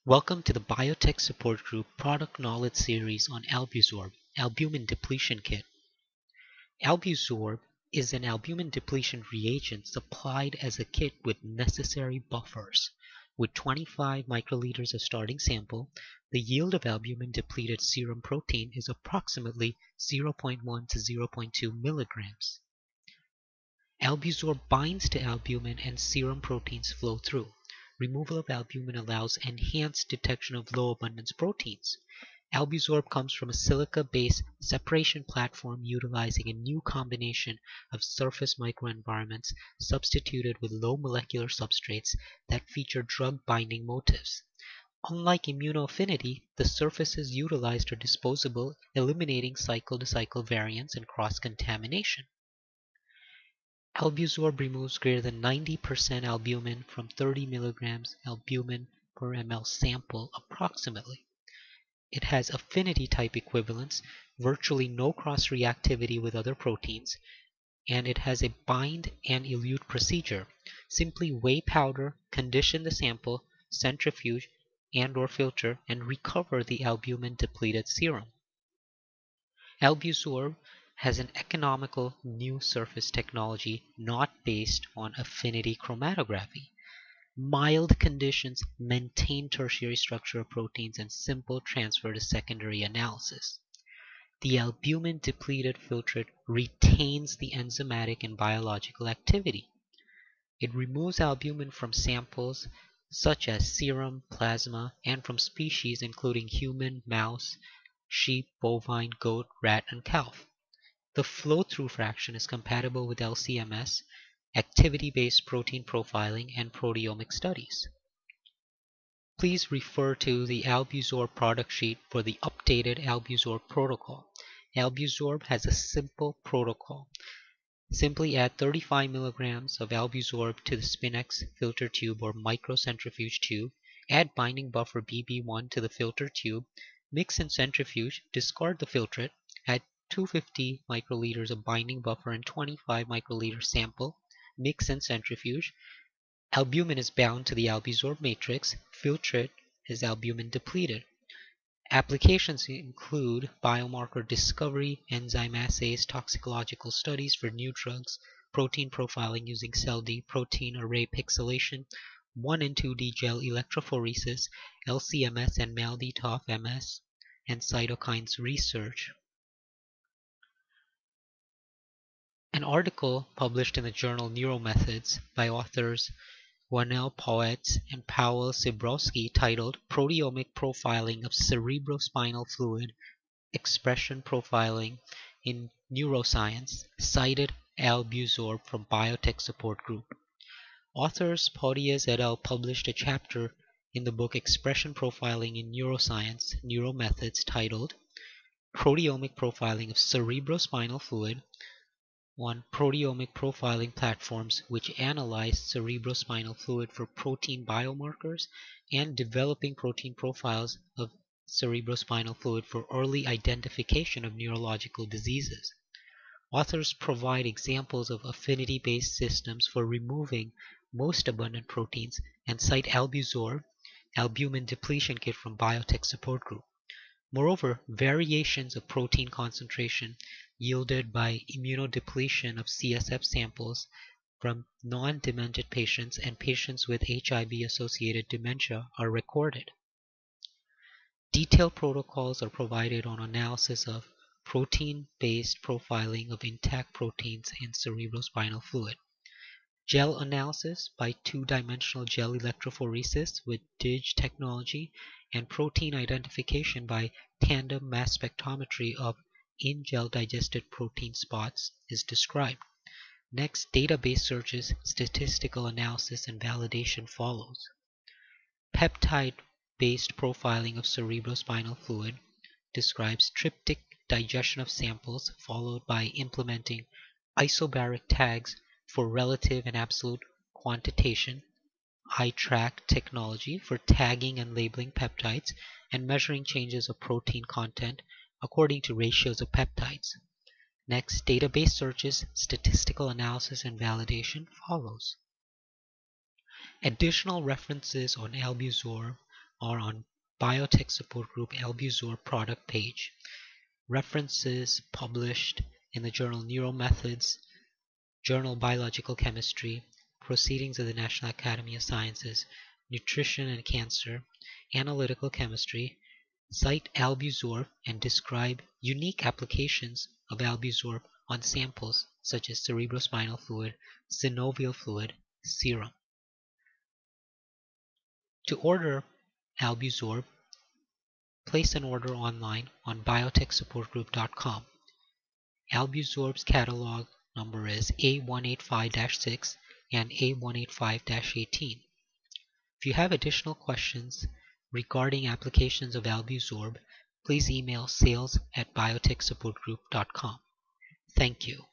Welcome to the Biotech Support Group Product Knowledge Series on Albusorb Albumin Depletion Kit. Albusorb is an albumin depletion reagent supplied as a kit with necessary buffers. With 25 microliters of starting sample, the yield of albumin depleted serum protein is approximately 0.1 to 0.2 milligrams. Albusorb binds to albumin and serum proteins flow through. Removal of albumin allows enhanced detection of low abundance proteins. Albusorb comes from a silica-based separation platform utilizing a new combination of surface microenvironments substituted with low molecular substrates that feature drug binding motifs. Unlike immunoaffinity, the surfaces utilized are disposable, eliminating cycle-to-cycle variance and cross-contamination. Albusorb removes greater than 90% albumin from 30 milligrams albumin per ml sample approximately. It has affinity type equivalence, virtually no cross-reactivity with other proteins, and it has a bind and elute procedure. Simply weigh powder, condition the sample, centrifuge and/or filter, and recover the albumin depleted serum. Albusorb has an economical new surface technology not based on affinity chromatography. Mild conditions maintain tertiary structure of proteins and simple transfer to secondary analysis. The albumin depleted filtrate retains the enzymatic and biological activity. It removes albumin from samples such as serum, plasma, and from species including human, mouse, sheep, bovine, goat, rat, and calf. The flow-through fraction is compatible with LC-MS, activity-based protein profiling, and proteomic studies. Please refer to the Albusorb product sheet for the updated Albusorb protocol. Albusorb has a simple protocol. Simply add 35 milligrams of Albusorb to the Spinex filter tube or microcentrifuge tube, add binding buffer BB1 to the filter tube, mix and centrifuge, discard the filtrate, add 250 microliters of binding buffer and 25 microliter sample, mix and centrifuge. Albumin is bound to the Albusorb matrix, filtrate is albumin depleted. Applications include biomarker discovery, enzyme assays, toxicological studies for new drugs, protein profiling using cell-D protein array pixelation, 1 and 2D gel electrophoresis, LC-MS and MALDI-TOF-MS, and cytokines research. An article published in the journal Neuromethods by authors Gwenael, Pottiez, and Pawel, Ciborowski titled Proteomic Profiling of Cerebrospinal Fluid Expression Profiling in Neuroscience cited Albusorb from Biotech Support Group. Authors Pottiez et al. Published a chapter in the book Expression Profiling in Neuroscience, Neuromethods titled Proteomic Profiling of Cerebrospinal Fluid on proteomic profiling platforms which analyze cerebrospinal fluid for protein biomarkers and developing protein profiles of cerebrospinal fluid for early identification of neurological diseases. Authors provide examples of affinity-based systems for removing most abundant proteins and cite Albusorb Albumin Depletion Kit from Biotech Support Group. Moreover, variations of protein concentration yielded by immunodepletion of CSF samples from non-demented patients and patients with HIV-associated dementia are recorded. Detailed protocols are provided on analysis of protein-based profiling of intact proteins in cerebrospinal fluid. Gel analysis by two-dimensional gel electrophoresis with DIG technology and protein identification by tandem mass spectrometry of in-gel digested protein spots is described. Next, database searches, statistical analysis, and validation follows. Peptide-based profiling of cerebrospinal fluid describes triptych digestion of samples followed by implementing isobaric tags for relative and absolute quantitation, I-track technology for tagging and labeling peptides, and measuring changes of protein content according to ratios of peptides. Next, database searches, statistical analysis, and validation follows. Additional references on Albusorb are on Biotech Support Group Albusorb product page. References published in the journal Neuromethods, Journal Biological Chemistry, Proceedings of the National Academy of Sciences, Nutrition and Cancer, Analytical Chemistry, cite Albusorb and describe unique applications of Albusorb on samples such as cerebrospinal fluid, synovial fluid, serum. To order Albusorb, place an order online on biotechsupportgroup.com. Albusorb's catalog number is A185-6 and A185-18. If you have additional questions regarding applications of Albusorb, please email sales@biotechsupportgroup.com. Thank you.